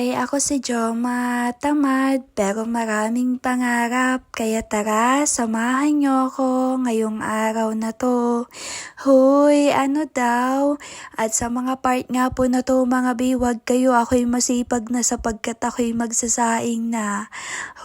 Hi, ako si Joma, tamad pero maraming pangarap. Kaya tara, samahan niyo ako ngayong araw na to. Hoy, ano daw? At sa mga part nga po na to mga biwag kayo, ako'y masipag na sapagkat ako'y magsasaing na.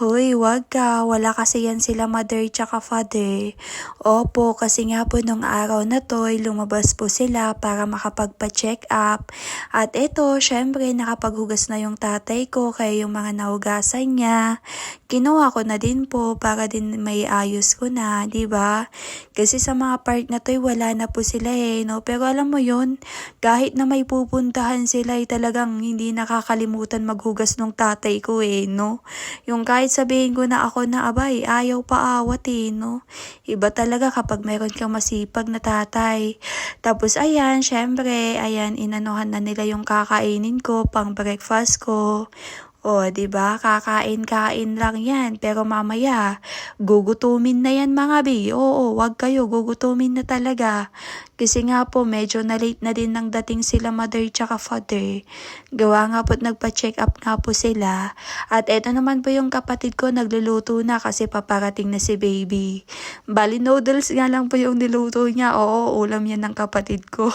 Hoy, wag ka, wala kasi yan sila mother tsaka father. Opo, kasi nga po nung araw na to ay lumabas po sila para makapagpa-check up. At eto, syempre nakapaghugas na yung tatay ko kaya yung mga nahugasan niya, kinuha ko na din po para din may ayos ko na, 'di ba? Kasi sa mga part na to wala na po sila no? Pero alam mo yun, kahit na may pupuntahan sila ay talagang hindi nakakalimutan maghugas ng tatay ko no? Yung kahit sabihin ko na ako na abay, ayaw pa awat no? Iba talaga kapag meron kang masipag na tatay. Tapos ayan, syempre, ayan, inanuhan na nila yung kakainin ko pang breakfast ko. O, 'di ba? Kakain-kain lang 'yan, pero mamaya gugutumin na 'yan mga bi. Oo, wag kayo, gugutumin na talaga. Kasi nga po medyo na late na din nang dating sila mother tsaka father. Gawa nga po't nagpa-check up nga po sila. At eto naman po yung kapatid ko nagluluto na kasi paparating na si baby. Bali noodles nga lang po yung niluto niya. Oo, ulam yan ng kapatid ko.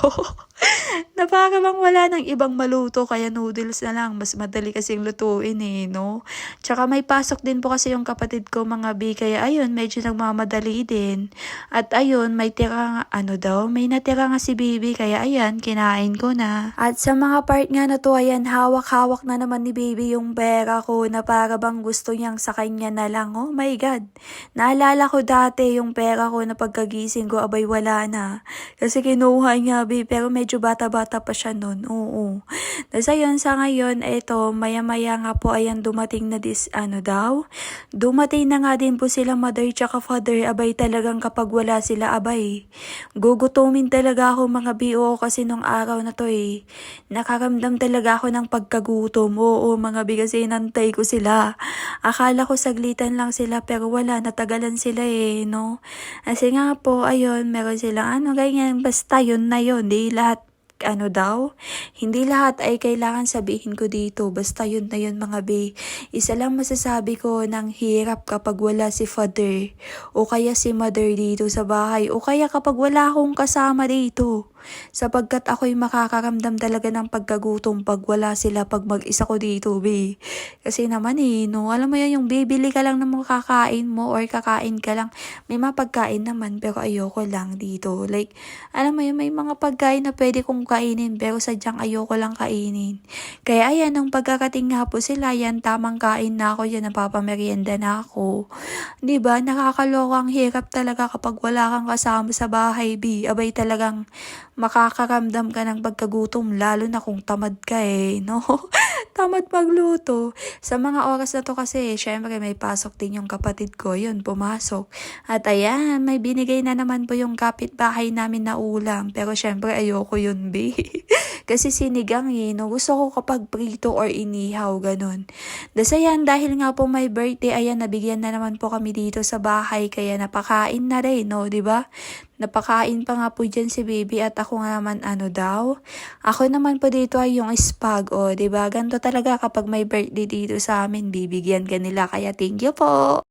Na para bang wala nang ibang maluto kaya noodles na lang. Mas madali kasing lutuin no? Tsaka may pasok din po kasi yung kapatid ko mga bi. Kaya ayun, medyo nagmamadali din. At ayun, may tira nga, may natira nga si baby. Kaya ayan, kinain ko na. At sa mga part nga na to, ayan, hawak-hawak na naman ni baby yung pera ko na para bang gusto niyang sa kanya na lang. Oh my God. Naalala ko dati yung pera ko na pagkagising ko, abay wala na. Kasi kinuha niya, babe, pero medyo bata-bata pa siya nun. Oo. Tapos ayun, sa ngayon, eto, maya-maya nga po, ayan, dumating na dumating na nga din po sila mother tsaka father. Abay talagang kapag wala sila, abay, gugutumin talaga ako mga BO kasi nung araw na to nakaramdam talaga ako ng pagkagutom. Oo, mga bi, kasi nantay ko sila. Akala ko saglitan lang sila pero wala, natagalan sila no? Kasi nga po, ayun, meron silang ganyan, basta yun na yun, di lahat hindi lahat ay kailangan sabihin ko dito. Basta yun na yun mga be. Isa lang masasabi ko ng hirap kapag wala si father o kaya si mother dito sa bahay o kaya kapag wala akong kasama dito. Sapagkat ako'y makakaramdam talaga ng pagkagutom pag wala sila, pag mag-isa ko dito, be. Kasi naman no, alam mo yan, yung bibili ka lang ng mga kakain mo or kakain ka lang. May mga pagkain naman pero ayoko lang dito. Like, alam mo yun, may mga pagkain na pwede kong kainin pero sadyang ayoko lang kainin. Kaya ayan, nung pagkakating nga po sila, yan, tamang kain na ako, yan, napapamerienda na ako. Diba, nakakalokang hirap talaga kapag wala kang kasama sa bahay, be. Abay talagang makakaramdam ka ng pagkagutom lalo na kung tamad ka no? Tamad magluto. Sa mga oras na to kasi, syempre may pasok din yung kapatid ko, yun, pumasok. At ayan, may binigay na naman po yung kapitbahay namin na ulam. Pero syempre ayoko yun, be. Kasi sinigang no? Gusto ko kapag prito or inihaw, ganun. Ayan, dahil nga po may birthday, ayan, nabigyan na naman po kami dito sa bahay. Kaya napakain na rin, no? Diba? Napakain pa nga po dyan si baby at ako nga naman Ako naman po dito ay yung spag, diba? Ganito talaga kapag may birthday dito sa amin, bibigyan ka nila. Kaya thank you po.